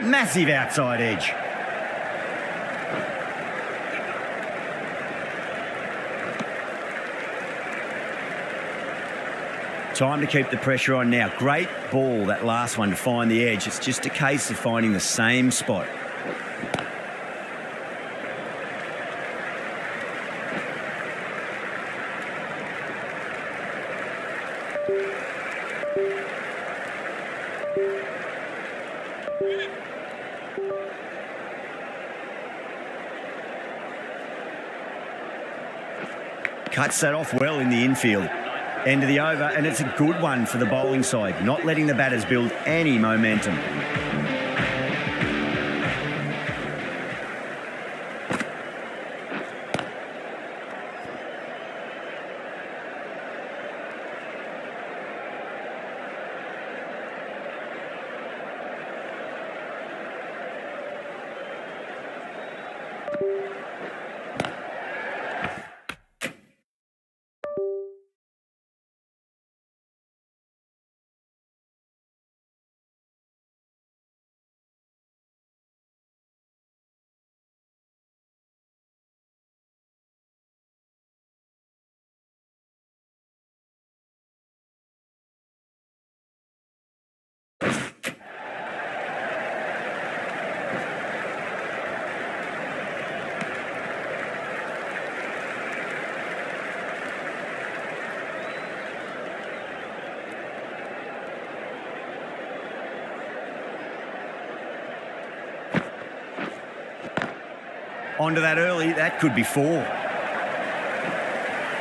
Massive outside edge. Time to keep the pressure on now. Great ball, that last one, to find the edge. It's just a case of finding the same spot. Cuts that off well in the infield. End of the over, and it's a good one for the bowling side, not letting the batters build any momentum. Onto that early, that could be 4.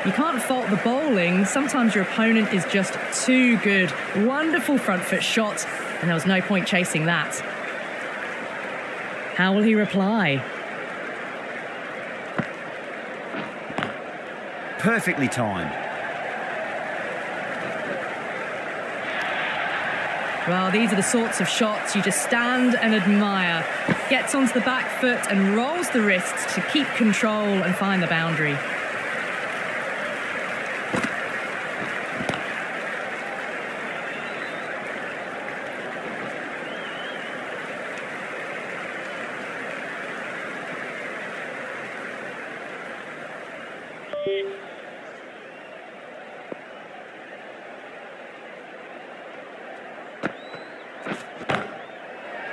You can't fault the bowling. Sometimes your opponent is just too good. Wonderful front foot shot, and there was no point chasing that. How will he reply? Perfectly timed. Well, these are the sorts of shots you just stand and admire. Gets onto the back foot and rolls the wrists to keep control and find the boundary.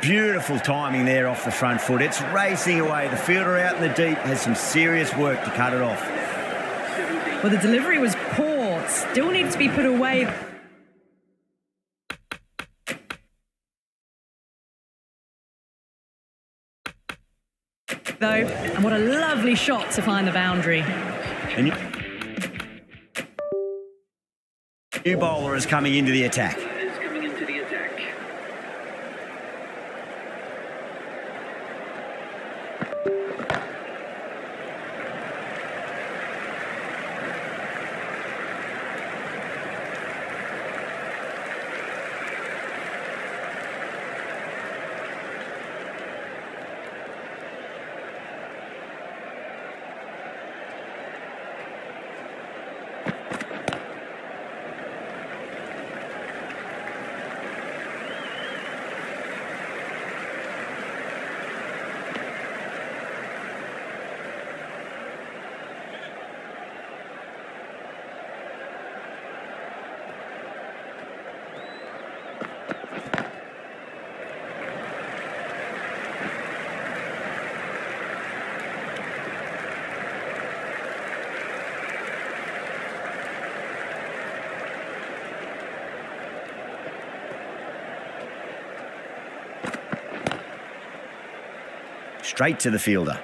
Beautiful timing there off the front foot. It's racing away. The fielder out in the deep has some serious work to cut it off. Well, the delivery was poor. Still needs to be put away. Though, and what a lovely shot to find the boundary. And new bowler is coming into the attack. Straight to the fielder.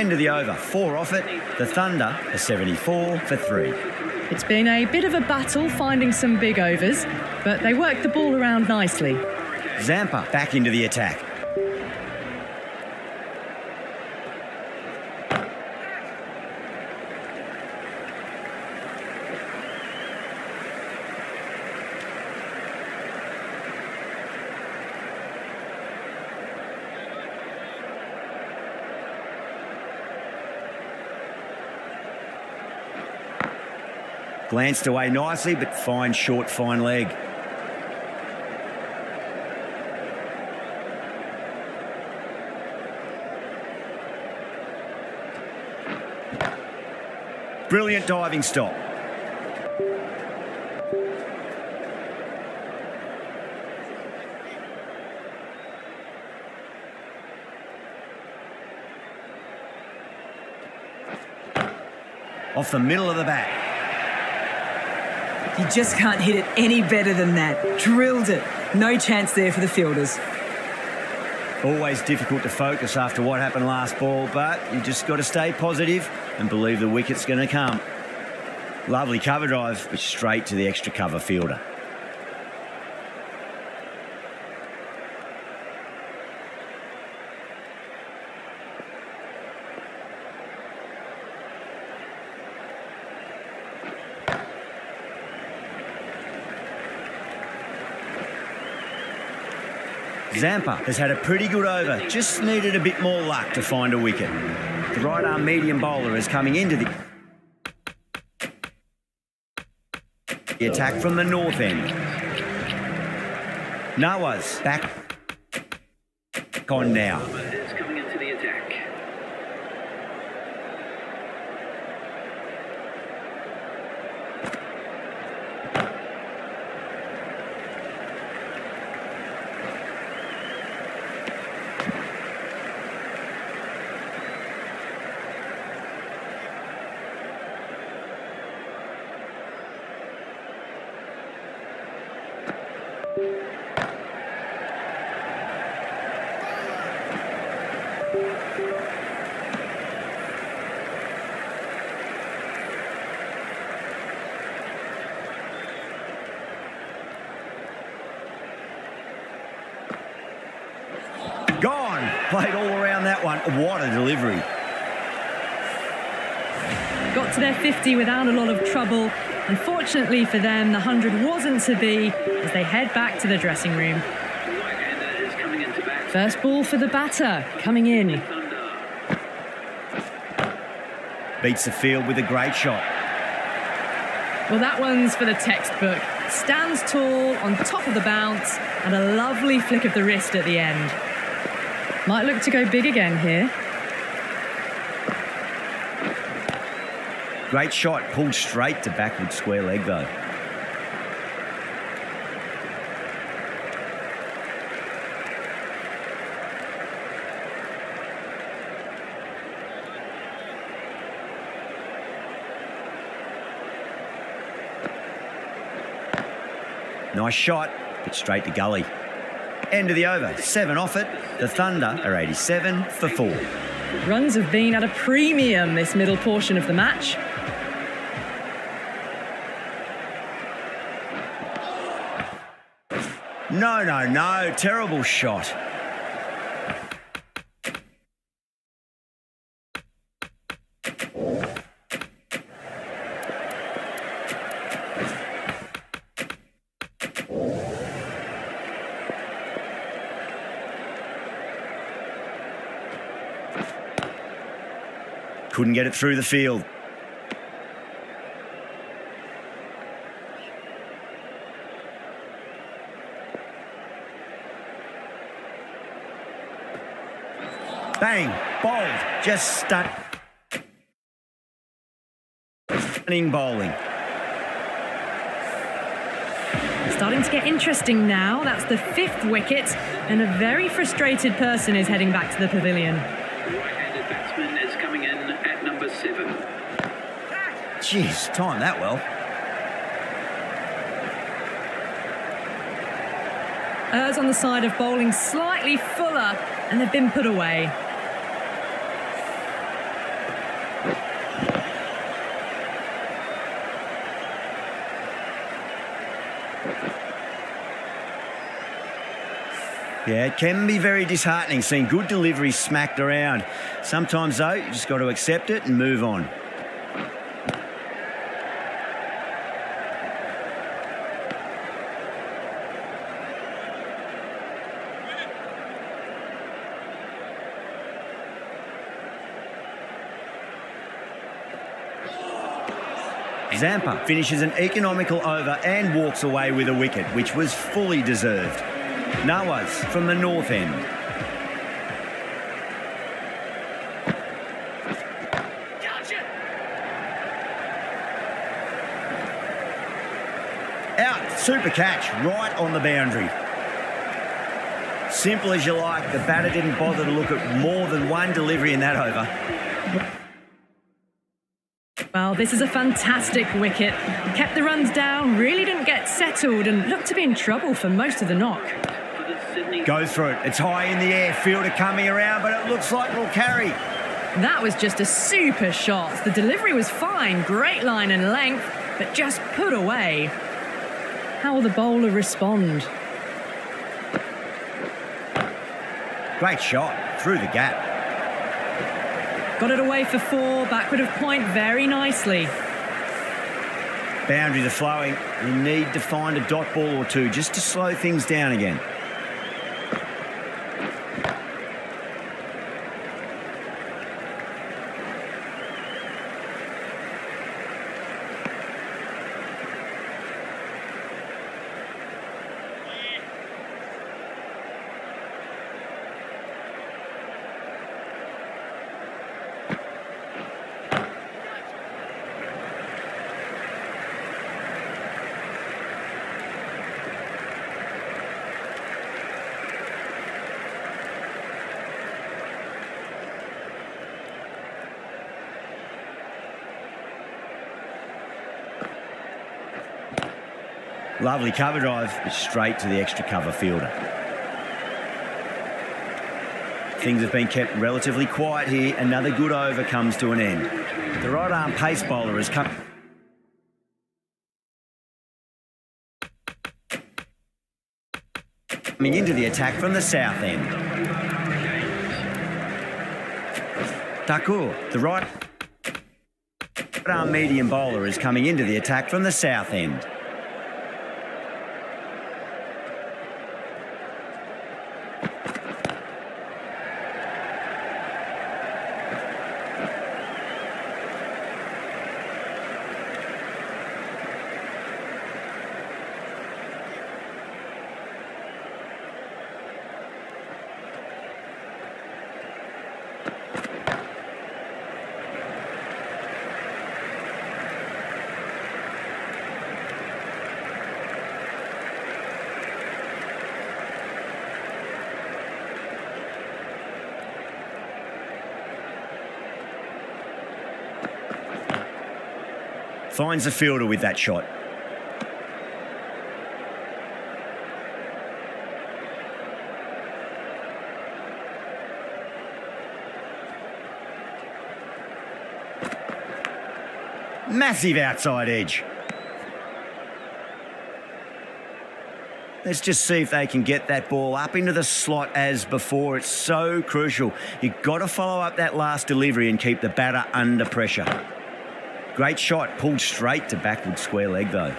End of the over, 4 off it. The Thunder are 74 for 3. It's been a bit of a battle finding some big overs, but they worked the ball around nicely. Zampa back into the attack. Glanced away nicely, but fine short, fine leg. Brilliant diving stop. Off the middle of the bat. You just can't hit it any better than that. Drilled it. No chance there for the fielders. Always difficult to focus after what happened last ball, but you just got to stay positive and believe the wicket's going to come. Lovely cover drive, but straight to the extra cover fielder. Zampa has had a pretty good over, just needed a bit more luck to find a wicket. The right arm medium bowler is coming into the attack from the north end. Nawaz back on now. Is coming into the attack. Gone. Played all around that one. What a delivery. Got to their 50 without a lot of trouble. Unfortunately for them, the 100 wasn't to be as they head back to the dressing room. Right-hander is coming into bat. First ball for the batter, coming in. Thunder. Beats the field with a great shot. Well, that one's for the textbook. Stands tall, on top of the bounce, and a lovely flick of the wrist at the end. Might look to go big again here. Great shot, pulled straight to backward square leg though. Nice shot, but straight to gully. End of the over, 7 off it. The Thunder are 87 for 4. Runs have been at a premium this middle portion of the match. No, terrible shot. Couldn't get it through the field. Bang, bowled, just stunning bowling. Starting to get interesting now. That's the 5th wicket, and a very frustrated person is heading back to the pavilion. Right-handed batsman is coming in at number 7. Jeez, timed that well. Errs on the side of bowling slightly fuller, and they've been put away. Yeah, it can be very disheartening seeing good deliveries smacked around. Sometimes, though, you just got to accept it and move on. Zampa finishes an economical over and walks away with a wicket, which was fully deserved. Nawaz from the north end. Out, super catch, right on the boundary. Simple as you like, the batter didn't bother to look at more than one delivery in that over. Well, this is a fantastic wicket. Kept the runs down, really didn't get settled and looked to be in trouble for most of the knock. Go through it. It's high in the air. Fielder coming around, but it looks like it'll carry. That was just a super shot. The delivery was fine, great line and length, but just put away. How will the bowler respond? Great shot through the gap. Got it away for 4, backward of point very nicely. Boundaries are flowing. You need to find a dot ball or two just to slow things down again. Lovely cover drive, straight to the extra cover fielder. Things have been kept relatively quiet here. Another good over comes to an end. The right arm pace bowler has come. Coming into the attack from the south end. Thakur, the right arm medium bowler, is coming into the attack from the south end. Finds the fielder with that shot. Massive outside edge. Let's just see if they can get that ball up into the slot as before. It's so crucial. You've got to follow up that last delivery and keep the batter under pressure. Great shot, pulled straight to backward square leg though.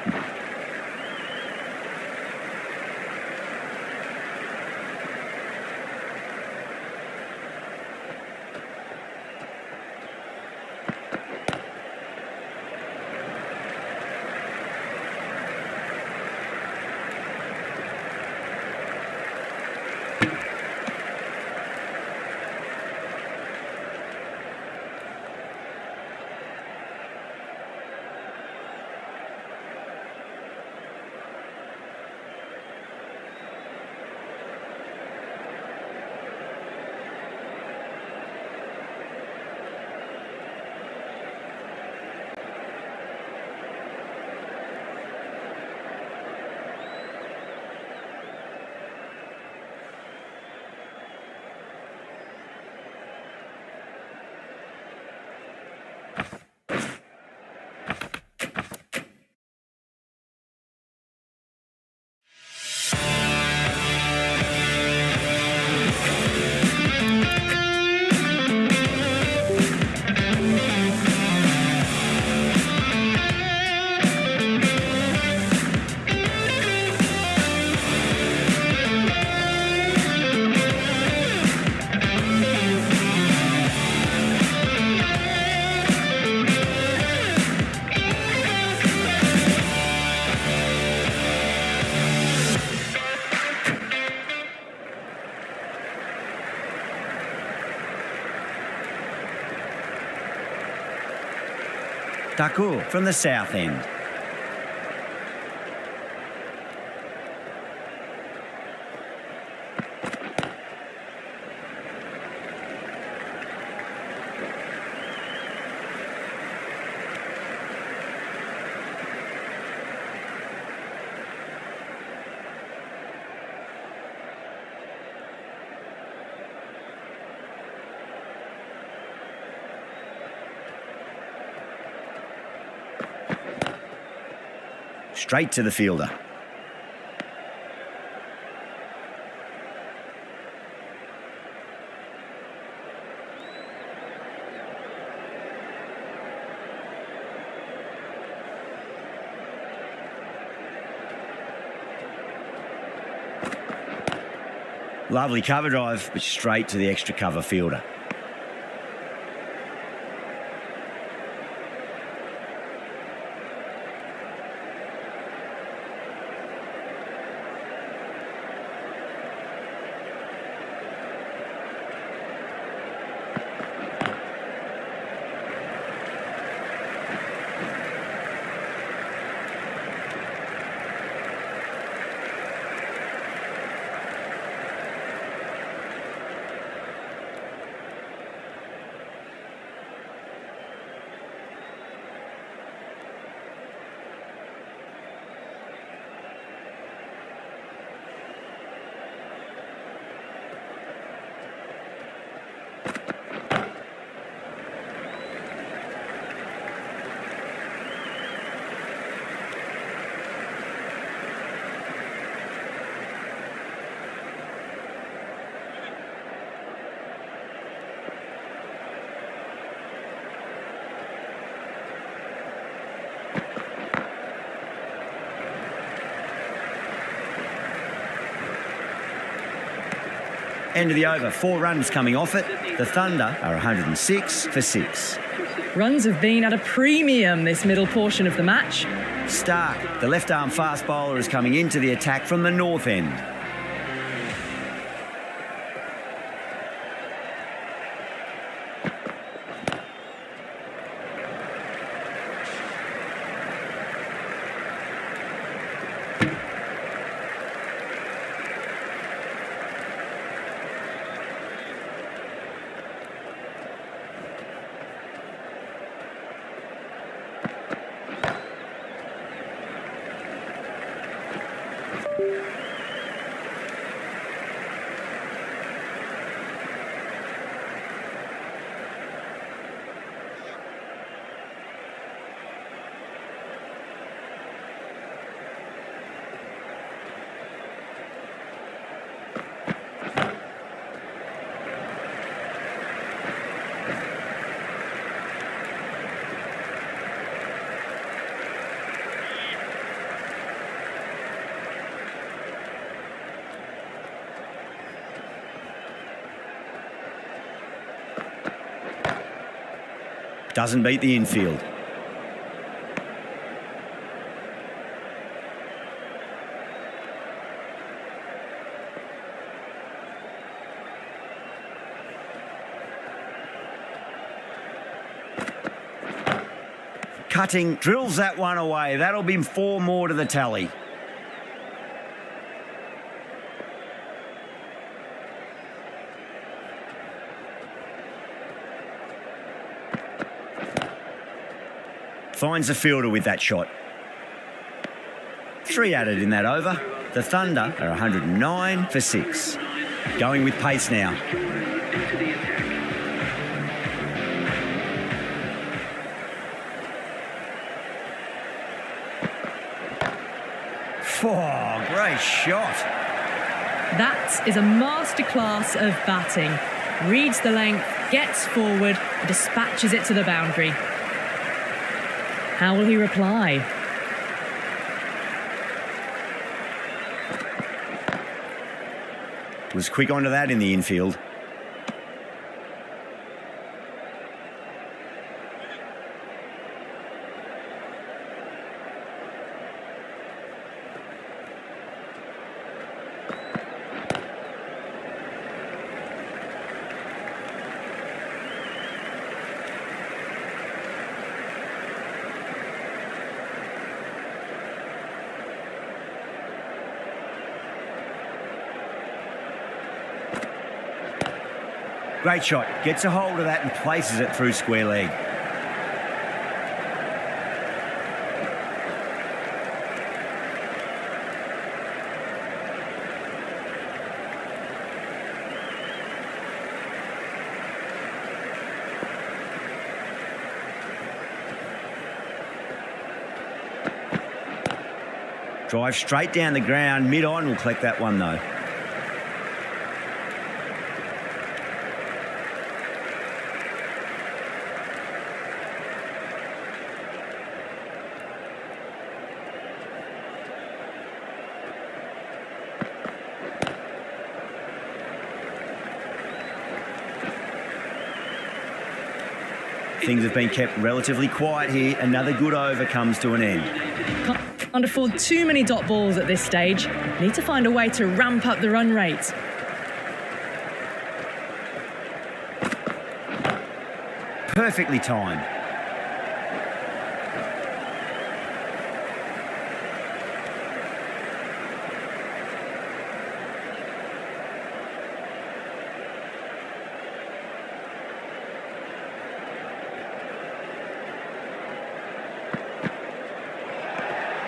Taku from the south end. Straight to the fielder. Lovely cover drive, but straight to the extra cover fielder. End of the over, 4 runs coming off it. The Thunder are 106 for 6. Runs have been at a premium this middle portion of the match. Stark, the left-arm fast bowler, is coming into the attack from the north end. Doesn't beat the infield. Cutting, drills that one away. That'll be 4 more to the tally. Finds the fielder with that shot. 3 added in that over. The Thunder are 109 for 6. Going with pace now. Into the attack. Oh, great shot. That is a masterclass of batting. Reads the length, gets forward, and dispatches it to the boundary. How will he reply? Was quick onto that in the infield. Great shot. Gets a hold of that and places it through square leg. Drive straight down the ground. Mid-on will collect that one, though. Things have been kept relatively quiet here. Another good over comes to an end. Can't afford too many dot balls at this stage. Need to find a way to ramp up the run rate. Perfectly timed.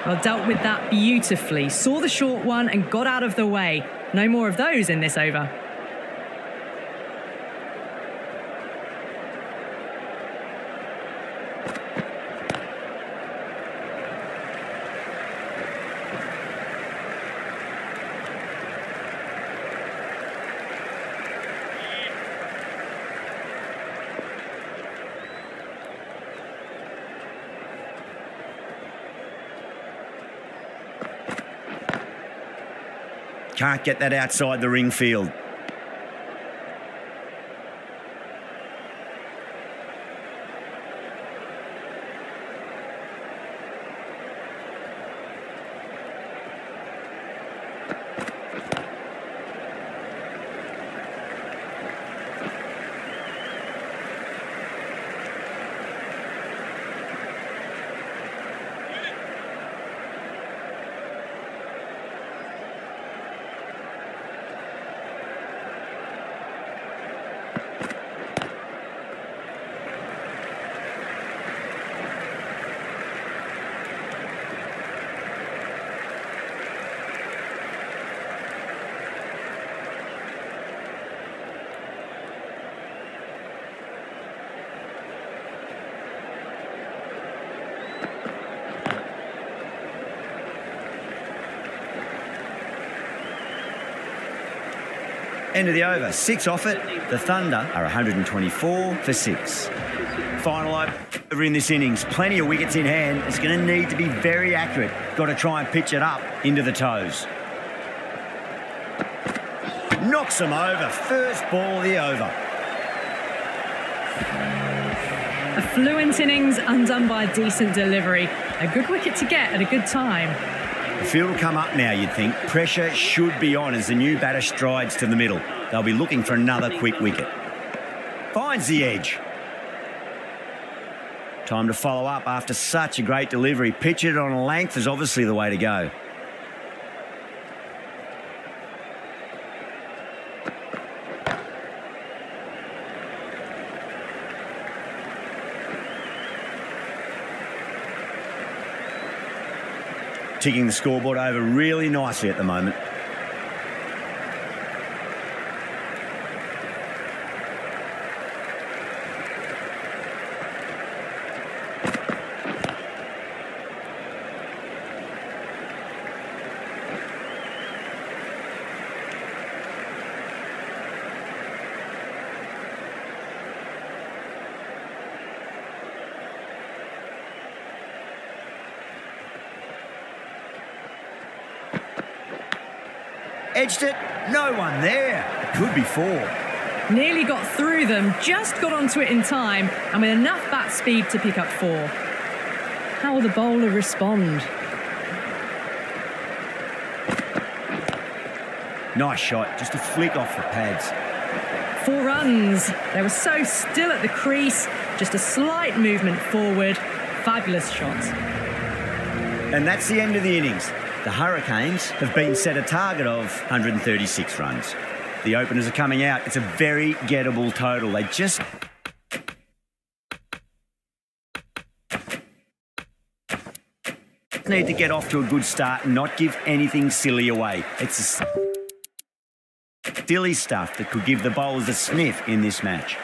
Well, dealt with that beautifully. Saw the short one and got out of the way. No more of those in this over. Can't get that outside the ring field. End of the over. 6 off it. The Thunder are 124 for 6. Final over in this innings. Plenty of wickets in hand. It's going to need to be very accurate. Got to try and pitch it up into the toes. Knocks them over. First ball of the over. A fluent innings undone by a decent delivery. A good wicket to get at a good time. The field will come up now, you'd think. Pressure should be on as the new batter strides to the middle. They'll be looking for another quick wicket. Finds the edge. Time to follow up after such a great delivery. Pitch it on a length is obviously the way to go. Ticking the scoreboard over really nicely at the moment. Edged it, no one there. It could be 4. Nearly got through them, just got onto it in time, and with enough bat speed to pick up 4. How will the bowler respond? Nice shot, just a flick off the pads. 4 runs. They were so still at the crease, just a slight movement forward. Fabulous shot. And that's the end of the innings. The Hurricanes have been set a target of 136 runs. The openers are coming out. It's a very gettable total. They just need to get off to a good start and not give anything silly away. It's a silly stuff that could give the bowlers a sniff in this match.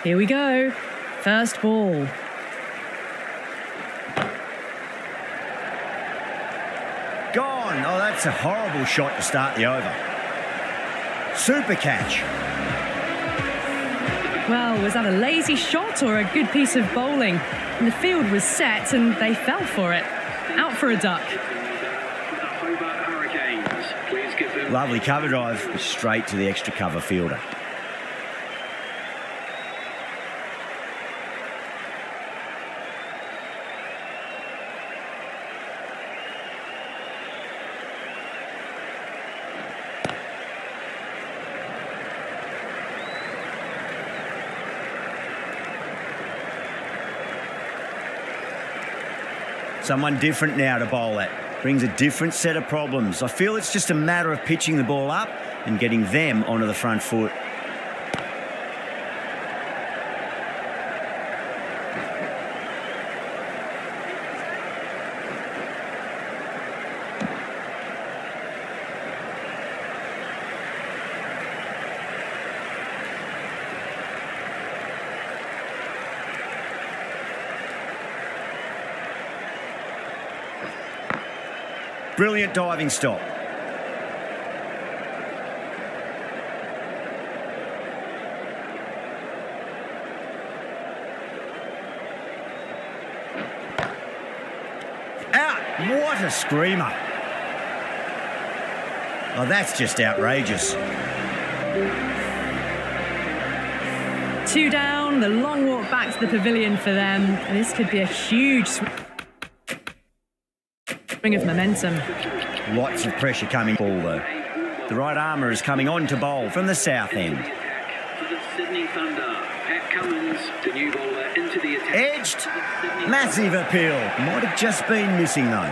Here we go. First ball. Gone. Oh, that's a horrible shot to start the over. Super catch. Well, was that a lazy shot or a good piece of bowling? And the field was set and they fell for it. Out for a duck. The Hobart Hurricanes. Please give them... Lovely cover drive straight to the extra cover fielder. Someone different now to bowl at. Brings a different set of problems. I feel it's just a matter of pitching the ball up and getting them onto the front foot. Brilliant diving stop. Out! What a screamer. Oh, that's just outrageous. 2 down, the long walk back to the pavilion for them. And this could be a huge swing of momentum. Lots of pressure coming ball though. The right armour is coming on to bowl from the south end. For the Sydney Thunder, Pat Cummins, the new bowler, into the attack. Edged. Massive appeal. Might have just been missing though.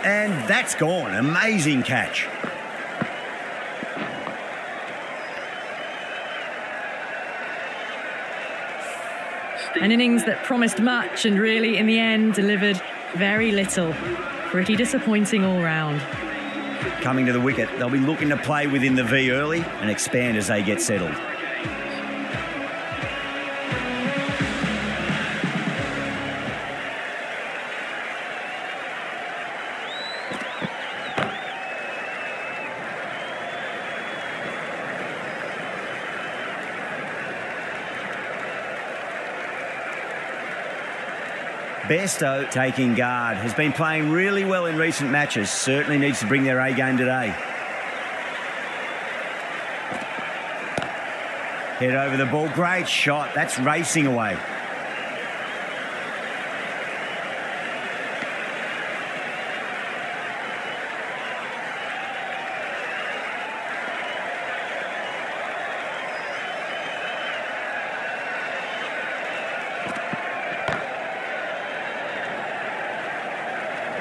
And that's gone. Amazing catch. An innings that promised much and really, in the end, delivered very little. Pretty disappointing all round. Coming to the wicket, they'll be looking to play within the V early and expand as they get settled. Bairstow taking guard, has been playing really well in recent matches, certainly needs to bring their A game today. Head over the ball, great shot, that's racing away.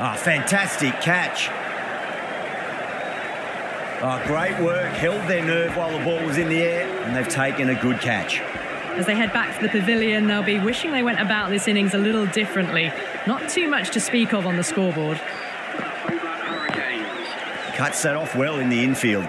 Oh, fantastic catch. Oh, great work. Held their nerve while the ball was in the air, and they've taken a good catch. As they head back to the pavilion, they'll be wishing they went about this innings a little differently. Not too much to speak of on the scoreboard. Hobart Hurricanes. Cuts that off well in the infield.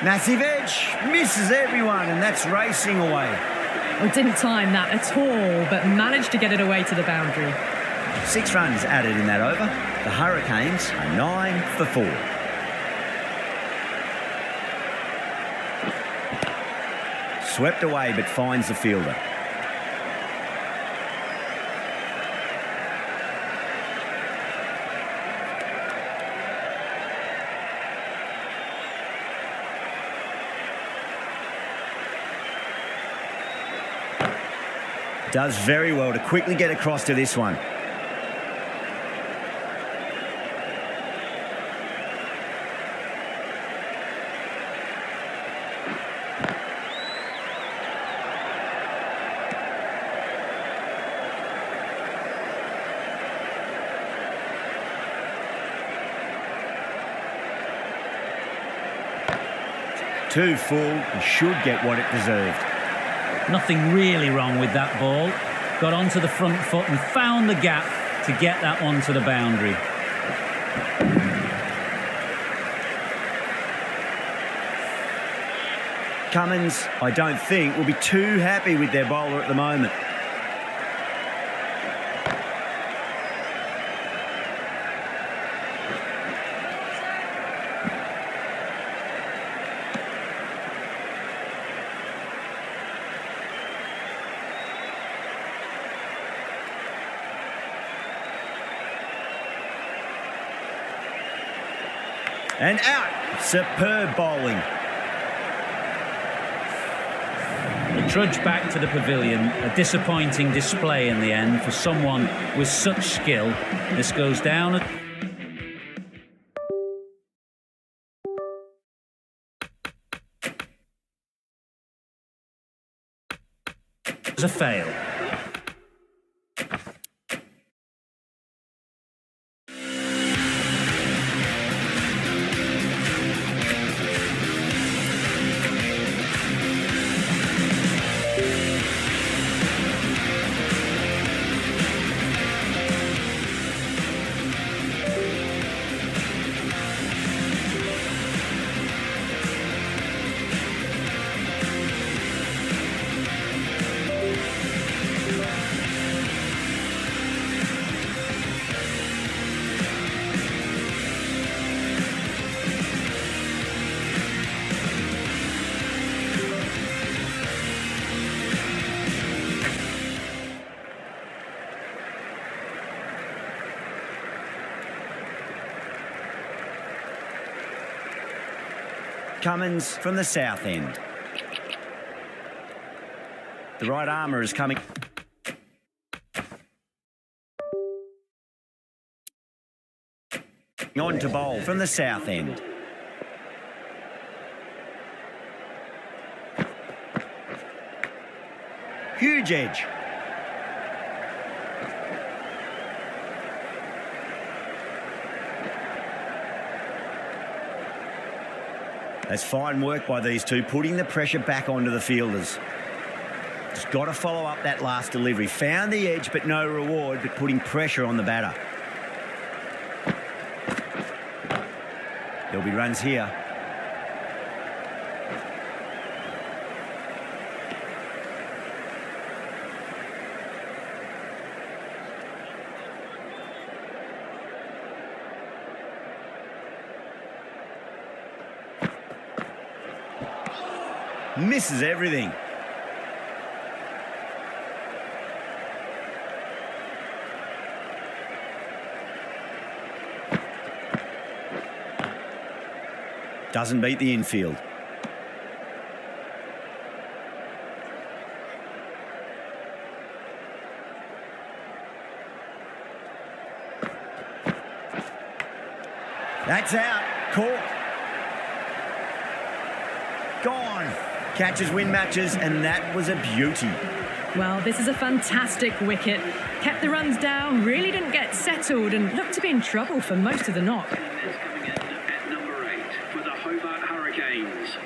Massive edge, misses everyone, and that's racing away. Well, didn't time that at all, but managed to get it away to the boundary. 6 runs added in that over. The Hurricanes are 9 for 4. Swept away, but finds the fielder. Does very well to quickly get across to this one. Too full, and should get what it deserved. Nothing really wrong with that ball. Got onto the front foot and found the gap to get that one to the boundary. Cummins, I don't think, will be too happy with their bowler at the moment. And out. Superb bowling. They trudge back to the pavilion. A disappointing display in the end for someone with such skill. This goes down as a fail. Cummins from the south end. The right armour is coming. On to bowl from the south end. Huge edge. That's fine work by these two, putting the pressure back onto the fielders. Just got to follow up that last delivery. Found the edge, but no reward, but putting pressure on the batter. There'll be runs here. Misses everything. Doesn't beat the infield. That's out. Caught. Gone. Catches win matches, and that was a beauty. Well, this is a fantastic wicket. Kept the runs down, really didn't get settled, and looked to be in trouble for most of the knock. That's coming in at number 8 for the Hobart Hurricanes.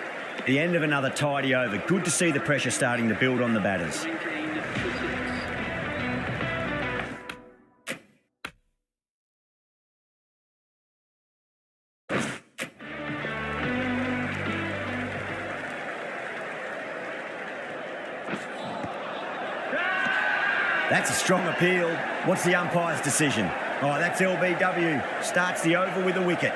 The end of another tidy over. Good to see the pressure starting to build on the batters. 19 for 6. That's a strong appeal. What's the umpire's decision? Oh, that's LBW. Starts the over with a wicket.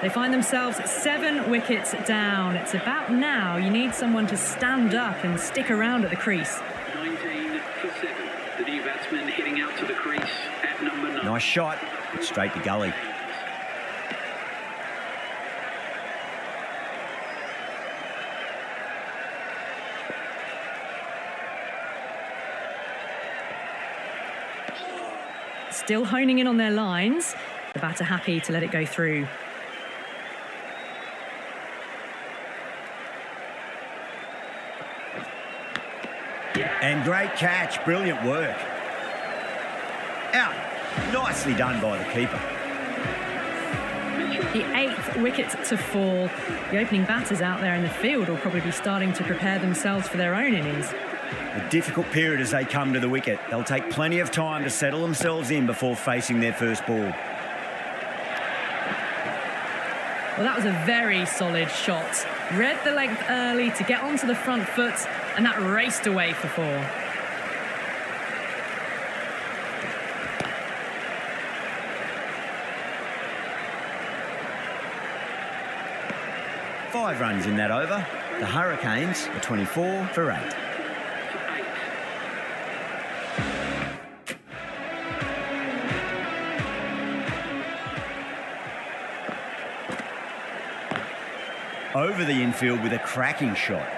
They find themselves 7 wickets down. It's about now you need someone to stand up and stick around at the crease. 19 for 7. The new batsman heading out to the crease at number 9. Nice shot. Straight to gully. still honing in on their lines. The batter happy to let it go through. And great catch, brilliant work. Out. Nicely done by the keeper. The 8th wicket to fall. The opening batters out there in the field will probably be starting to prepare themselves for their own innings. A difficult period as they come to the wicket. They'll take plenty of time to settle themselves in before facing their first ball. Well, that was a very solid shot. Read the length early to get onto the front foot, and that raced away for 4. Five runs in that over. The Hurricanes are 24 for 8. Over the infield with a cracking shot.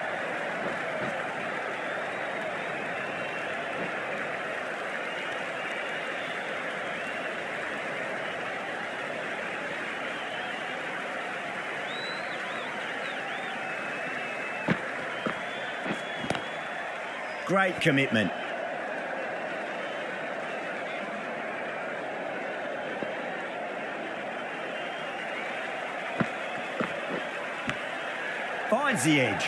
Great commitment. Finds the edge.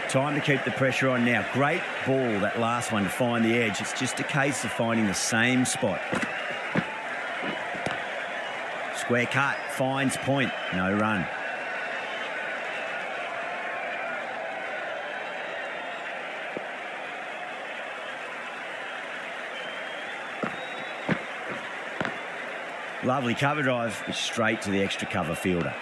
Time to keep the pressure on now. Great ball, that last one, to find the edge. It's just a case of finding the same spot. Square cut, finds point, no run. Lovely cover drive, straight to the extra cover fielder.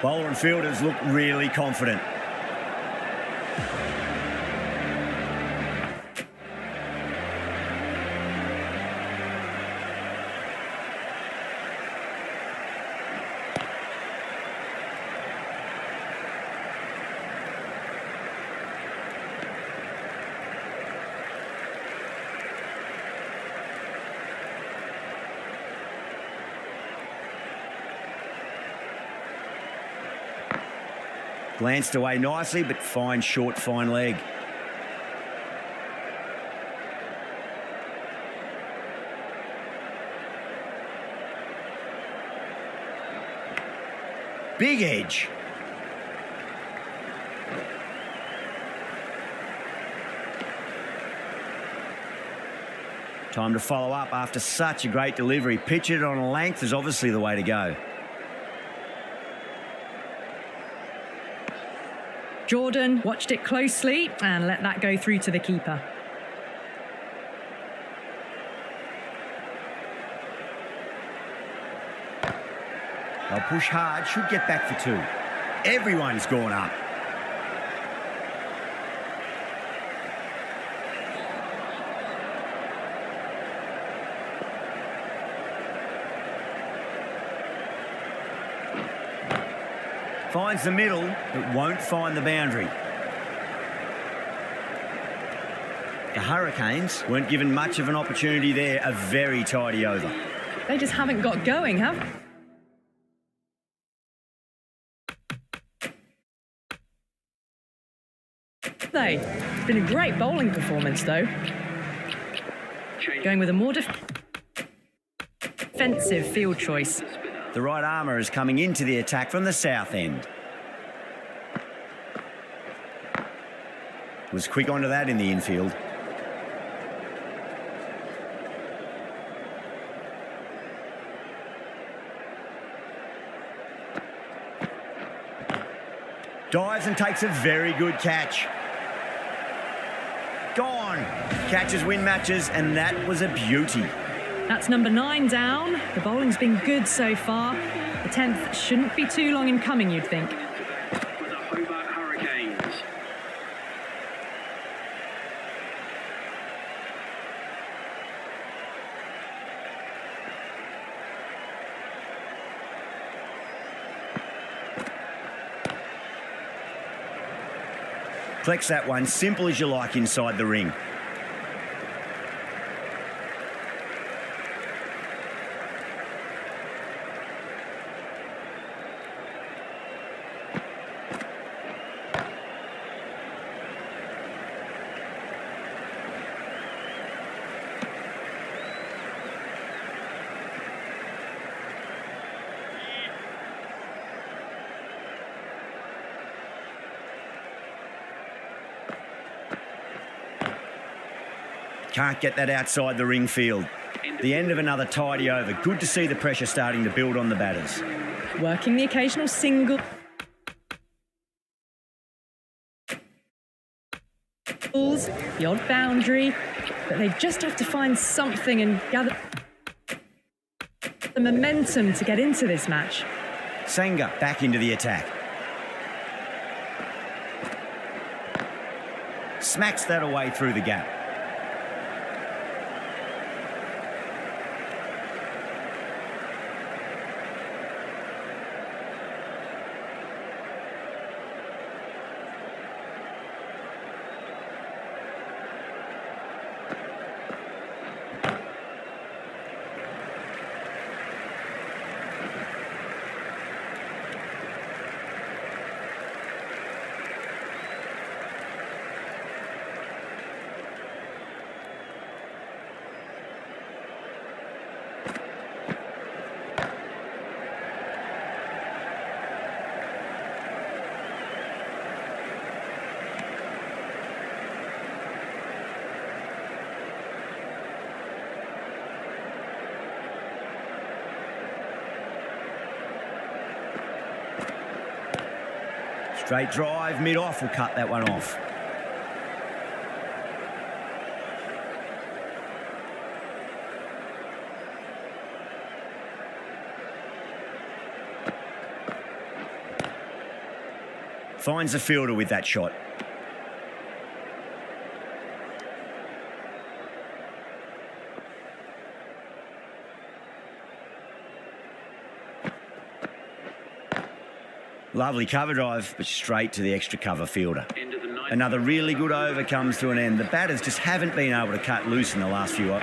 Bowler and fielders look really confident. Glanced away nicely, but fine short, fine leg. Big edge. Time to follow up after such a great delivery. Pitch it on a length is obviously the way to go. Jordan watched it closely and let that go through to the keeper. They'll push hard, should get back for 2. Everyone's gone up. Finds the middle, but won't find the boundary. The Hurricanes weren't given much of an opportunity there. A very tidy over. They just haven't got going, have they? It's been a great bowling performance, though. Going with a more defensive field choice. The right armour is coming into the attack from the south end. Was quick onto that in the infield. Dives and takes a very good catch. Catches win matches, and that was a beauty. That's number 9 down. The bowling's been good so far. The 10th shouldn't be too long in coming, you'd think. For the Hobart Hurricanes. Flex that one, simple as you like inside the ring. Can't get that outside the ring field. The end of another tidy over. Good to see the pressure starting to build on the batters. Working the occasional single. The odd boundary. But they just have to find something and gather the momentum to get into this match. Sanger back into the attack. Smacks that away through the gap. Straight drive, mid-off will cut that one off. Finds the fielder with that shot. Lovely cover drive, but straight to the extra cover fielder. Another really good over comes to an end. The batters just haven't been able to cut loose in the last few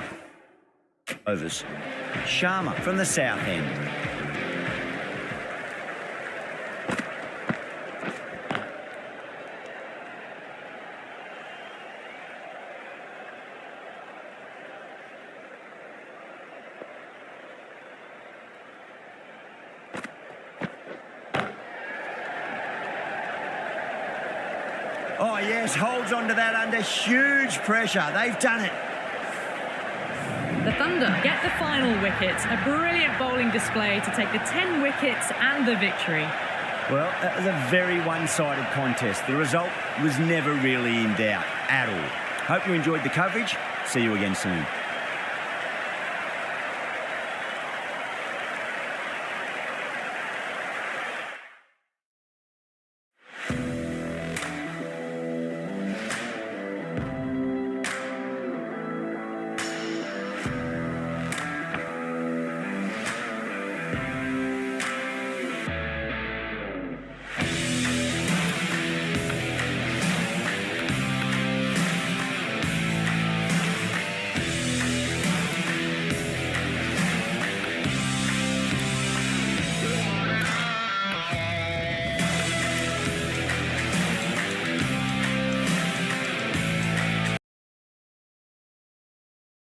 overs. Sharma from the south end. Oh, yes, holds on to that under huge pressure. They've done it. The Thunder get the final wicket. A brilliant bowling display to take the 10 wickets and the victory. Well, that was a very one-sided contest. The result was never really in doubt at all. Hope you enjoyed the coverage. See you again soon.